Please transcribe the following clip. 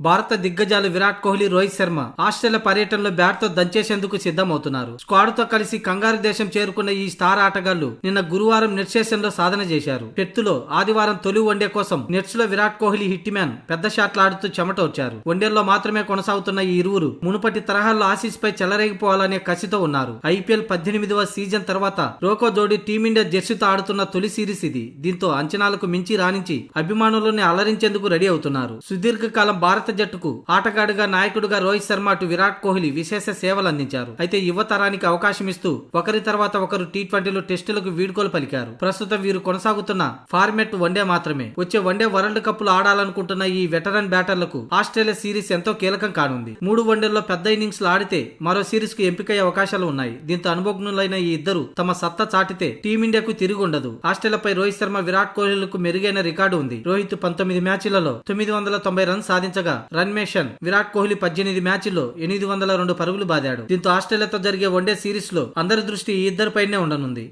భారత దిగ్గజాలు విరాట్ కోహ్లీ, రోహిత్ శర్మ ఆస్ట్రేలియా పర్యటనలో బ్యాట్ తో దంచేసేందుకు సిద్ధమవుతున్నారు. స్క్వాడ్ తో కలిసి కంగారు దేశం చేరుకున్న ఈ స్టార్ ఆటగాళ్లు నిన్న గురువారం నెట్ సెషన్ లో సాధన చేశారు. పెర్త్లో ఆదివారం తొలి వన్డే కోసం నెట్స్ లో విరాట్ కోహ్లీ హిట్ మ్యాన్ పెద్ద షాట్లు ఆడుతూ చెమట వచ్చారు. వన్డేల్లో మాత్రమే కొనసాగుతున్న ఈ ఇరువురు మునుపటి తరహాలో ఆసీస్ పై చెలరేగిపోవాలనే కసితో ఉన్నారు. ఐపీఎల్ 18వ సీజన్ తర్వాత రోకో జోడీ టీమిండియా జెర్సీతో ఆడుతున్న తొలి సిరీస్ ఇది. దీంతో అంచనాలకు మించి రాణించి అభిమానులని అలరించేందుకు రెడీ అవుతున్నారు. సుదీర్ఘకాలం భారత జట్టుకు ఆటగాడుగా, నాయకుడిగా రోహిత్ శర్మ అటు విరాట్ కోహ్లీ విశేష సేవలు అందించారు. అయితే యువ తరానికి అవకాశం ఇస్తూ ఒకరి తర్వాత ఒకరు టీ20లో టెస్టులకు వీడ్కోలు పలికారు. ప్రస్తుతం వీరు కొనసాగుతున్న ఫార్మెట్ వన్డే మాత్రమే. వచ్చే వన్డే వరల్డ్ కప్ లో ఆడాలనుకుంటున్న ఈ వెటరన్ బ్యాటర్లకు ఆస్ట్రేలియా సిరీస్ ఎంతో కీలకం కానుంది. 3 వన్డేల్లో పెద్ద ఇన్నింగ్స్ ఆడితే మరో సిరీస్ కు ఎంపికయ్యే అవకాశాలు ఉన్నాయి. దీంతో అనుభవజ్ఞులైన ఈ ఇద్దరు తమ సత్తా చాటితే టీమిండియాకు తిరిగి ఉండదు. ఆస్ట్రేలియాపై రోహిత్ శర్మ, విరాట్ కోహ్లీలకు మెరుగైన రికార్డు ఉంది. రోహిత్ 19 మ్యాచ్లలో 990 రన్స్ సాధించగా రన్ మేషన్ విరాట్ కోహ్లీ 18 మ్యాచ్ల్లో 802 పరుగులు బాదాడు. దీంతో ఆస్ట్రేలియాతో జరిగే వన్డే సిరీస్ లో అందరి దృష్టి ఈ ఇద్దరిపైనే ఉండనుంది.